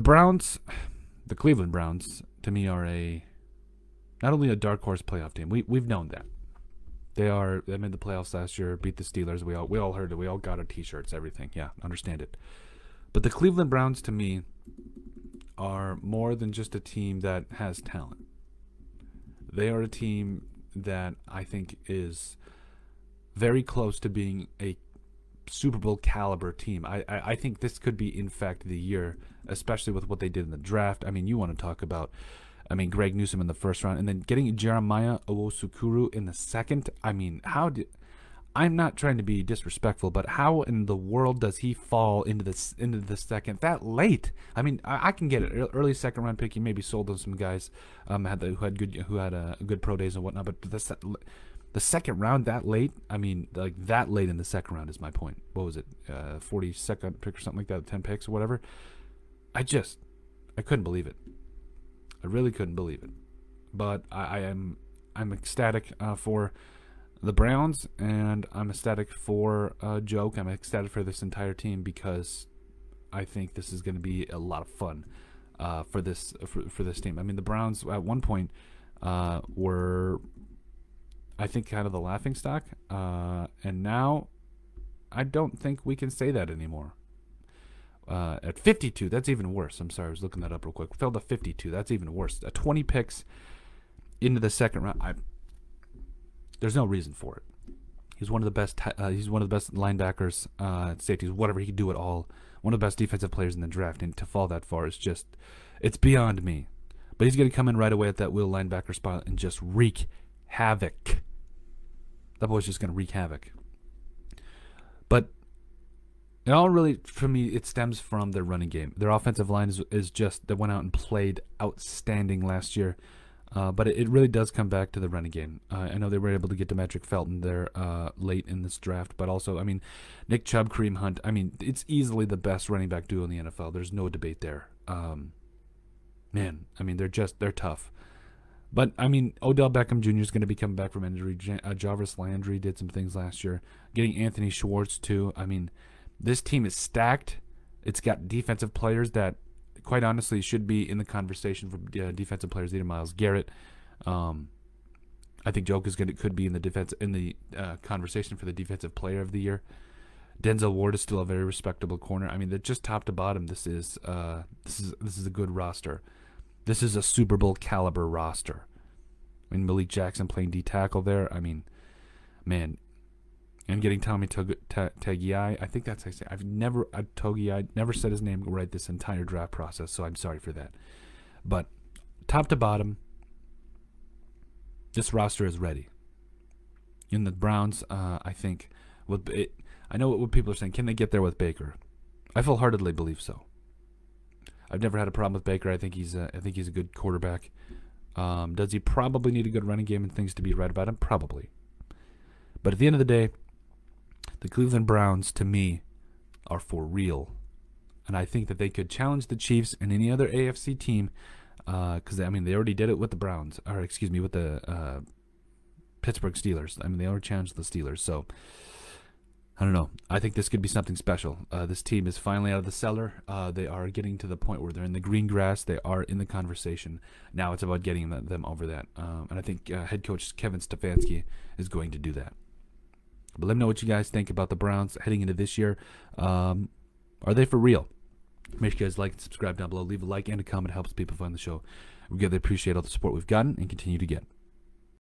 Browns, the Cleveland Browns, to me are not only a dark horse playoff team. We've known that. They made the playoffs last year, beat the Steelers. We all heard it. We all got our T-shirts, everything. Yeah, understand it. But the Cleveland Browns, to me, are more than just a team that has talent. They are a team that I think is very close to being a Super Bowl caliber team. I think this could be, in fact, the year, especially with what they did in the draft. I mean, you want to talk about, Greg Newsome in the first round, and then getting Jeremiah Owusu-Koramoah in the second. I mean, I'm not trying to be disrespectful, but how in the world does he fall into the second that late? I mean, I can get it. Early second round pick, he maybe sold on some guys who had good pro days and whatnot, but the second round that late, I mean, like that late in the second round is my point. What was it, 42nd pick or something like that, 10 picks or whatever? I couldn't believe it. I really couldn't believe it. But I'm ecstatic for the Browns, and I'm ecstatic for Joke. I'm ecstatic for this entire team because I think this is going to be a lot of fun for this team. I mean, the Browns at one point were, I think, kind of the laughingstock, and now I don't think we can say that anymore. At 52, that's even worse. I'm sorry, I was looking that up real quick. Fell to 52. That's even worse. 20 picks into the second round. There's no reason for it. He's one of the best. He's one of the best linebackers, safeties, whatever. He can do it all. One of the best defensive players in the draft, and to fall that far is it's beyond me. But he's going to come in right away at that will linebacker spot and just wreak havoc. That boy's just going to wreak havoc. But it all really, for me, it stems from their running game. Their offensive line is just, they went out and played outstanding last year. But it really does come back to the running game. I know they were able to get Demetric Felton there late in this draft, but also, I mean, Nick Chubb, Kareem Hunt. I mean, it's easily the best running back duo in the NFL. There's no debate there. Man, I mean, they're tough. But, I mean, Odell Beckham Jr. is going to be coming back from injury. Jarvis Landry did some things last year. Getting Anthony Schwartz, too. I mean, this team is stacked. It's got defensive players that, quite honestly, should be in the conversation for defensive players. Either Myles Garrett, I think Joke could be in the conversation for the defensive player of the year. Denzel Ward is still a very respectable corner. I mean, they're just top to bottom. This is a good roster. This is a Super Bowl caliber roster. I mean, Malik Jackson playing D tackle there. I mean, man. And getting Tommy Togiai, I think that's how I say. Togiai never said his name right this entire draft process, so I'm sorry for that. But top to bottom, this roster is ready. In the Browns, I think, I know what people are saying. Can they get there with Baker? I full-heartedly believe so. I've never had a problem with Baker. I think he's a good quarterback. Does he probably need a good running game and things to be right about him? Probably. But at the end of the day, the Cleveland Browns, to me, are for real. And I think that they could challenge the Chiefs and any other AFC team because, I mean, they already did it with the Browns. Or, excuse me, with the Pittsburgh Steelers. I mean, they already challenged the Steelers. So, I don't know. I think this could be something special. This team is finally out of the cellar. They are getting to the point where they're in the green grass. They are in the conversation. Now it's about getting them over that. And I think head coach Kevin Stefanski is going to do that. But let me know what you guys think about the Browns heading into this year. Are they for real? Make sure you guys like and subscribe down below. Leave a like and a comment. It helps people find the show. We greatly appreciate all the support we've gotten and continue to get.